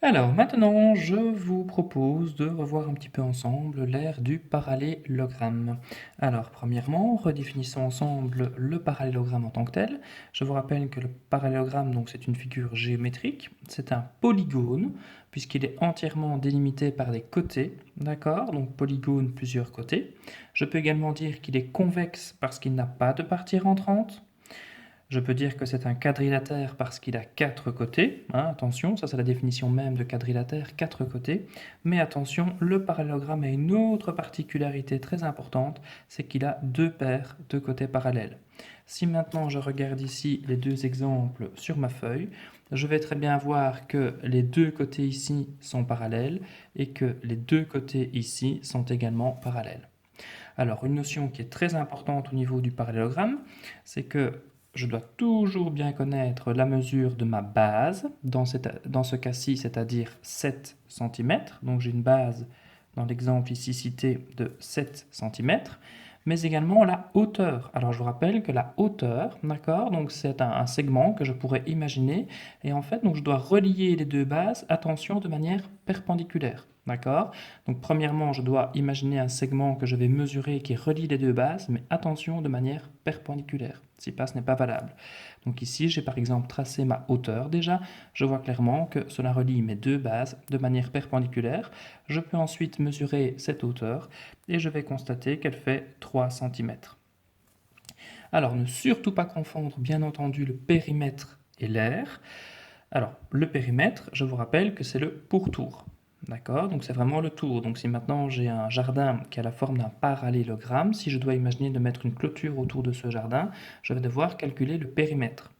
Alors maintenant, je vous propose de revoir un petit peu ensemble l'ère du parallélogramme. Alors premièrement, redéfinissons ensemble le parallélogramme en tant que tel. Je vous rappelle que le parallélogramme, donc c'est une figure géométrique, c'est un polygone, puisqu'il est entièrement délimité par des côtés, d'accord? Donc polygone, plusieurs côtés. Je peux également dire qu'il est convexe parce qu'il n'a pas de partie rentrante. Je peux dire que c'est un quadrilatère parce qu'il a quatre côtés, hein, attention, ça c'est la définition même de quadrilatère, quatre côtés. Mais attention, le parallélogramme a une autre particularité très importante, c'est qu'il a deux paires de côtés parallèles. Si maintenant je regarde ici les deux exemples sur ma feuille, je vais très bien voir que les deux côtés ici sont parallèles et que les deux côtés ici sont également parallèles. Alors, une notion qui est très importante au niveau du parallélogramme, c'est que je dois toujours bien connaître la mesure de ma base, dans ce cas-ci, c'est-à-dire 7 cm. Donc j'ai une base, dans l'exemple ici cité, de 7 cm, mais également la hauteur. Alors je vous rappelle que la hauteur, d'accord, donc c'est un segment que je pourrais imaginer, et en fait, donc je dois relier les deux bases, attention, de manière perpendiculaire. D'accord? Donc premièrement, je dois imaginer un segment que je vais mesurer qui relie les deux bases, mais attention de manière perpendiculaire. Si pas, ce n'est pas valable. Donc ici, j'ai par exemple tracé ma hauteur déjà. Je vois clairement que cela relie mes deux bases de manière perpendiculaire. Je peux ensuite mesurer cette hauteur et je vais constater qu'elle fait 3 cm. Alors ne surtout pas confondre bien entendu le périmètre et l'aire. Alors, le périmètre, je vous rappelle que c'est le pourtour. D'accord? Donc c'est vraiment le tour. Donc si maintenant j'ai un jardin qui a la forme d'un parallélogramme, si je dois imaginer de mettre une clôture autour de ce jardin, je vais devoir calculer le périmètre.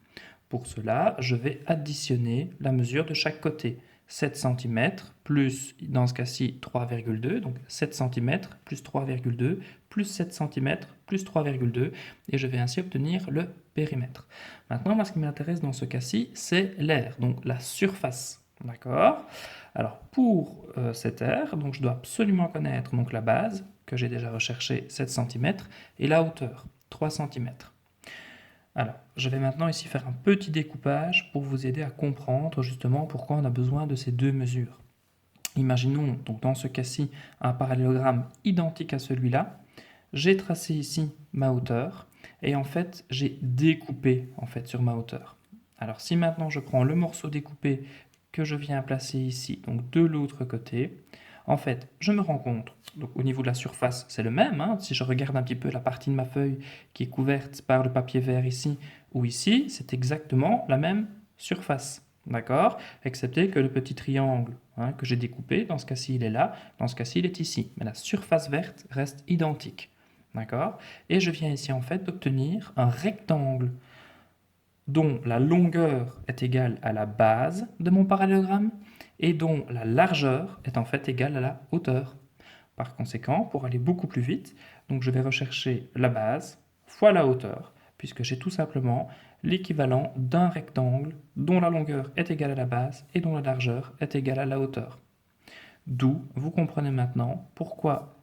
Pour cela, je vais additionner la mesure de chaque côté. 7 cm plus, dans ce cas-ci, 3,2, donc 7 cm plus 3,2 plus 7 cm plus 3,2, et je vais ainsi obtenir le périmètre. Maintenant, moi, ce qui m'intéresse dans ce cas-ci, c'est l'aire, donc la surface. D'accord? Alors, pour cette aire, donc, je dois absolument connaître donc, la base, que j'ai déjà recherché, 7 cm, et la hauteur, 3 cm. Alors, je vais maintenant ici faire un petit découpage pour vous aider à comprendre justement pourquoi on a besoin de ces deux mesures. Imaginons donc dans ce cas-ci un parallélogramme identique à celui-là. J'ai tracé ici ma hauteur et en fait j'ai découpé en fait sur ma hauteur. Alors si maintenant je prends le morceau découpé que je viens placer ici, donc de l'autre côté, en fait je me rends compte, donc au niveau de la surface c'est le même, hein. Si je regarde un petit peu la partie de ma feuille qui est couverte par le papier vert ici ou ici, c'est exactement la même surface. D'accord? Excepté que le petit triangle, hein, que j'ai découpé, dans ce cas-ci il est là, dans ce cas-ci il est ici. Mais la surface verte reste identique. D'accord? Et je viens ici en fait d'obtenir un rectangle dont la longueur est égale à la base de mon parallélogramme et dont la largeur est en fait égale à la hauteur. Par conséquent, pour aller beaucoup plus vite, donc je vais rechercher la base fois la hauteur, puisque j'ai tout simplement l'équivalent d'un rectangle dont la longueur est égale à la base et dont la largeur est égale à la hauteur. D'où vous comprenez maintenant pourquoi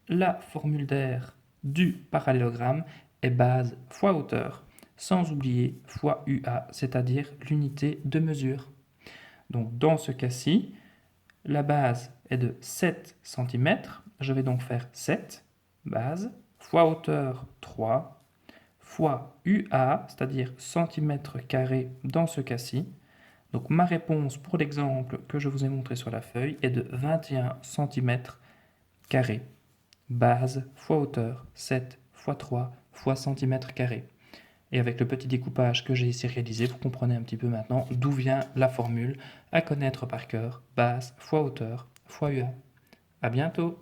la formule d'air du parallélogramme est base fois hauteur, sans oublier fois UA, c'est-à-dire l'unité de mesure. Donc dans ce cas-ci, la base est de 7 cm, je vais donc faire 7, base, fois hauteur 3, fois UA, c'est-à-dire centimètres carrés dans ce cas-ci. Donc ma réponse pour l'exemple que je vous ai montré sur la feuille est de 21 cm carrés. Base fois hauteur, 7 fois 3 fois centimètre carré. Et avec le petit découpage que j'ai ici réalisé, vous comprenez un petit peu maintenant d'où vient la formule à connaître par cœur, base fois hauteur fois UA. À bientôt!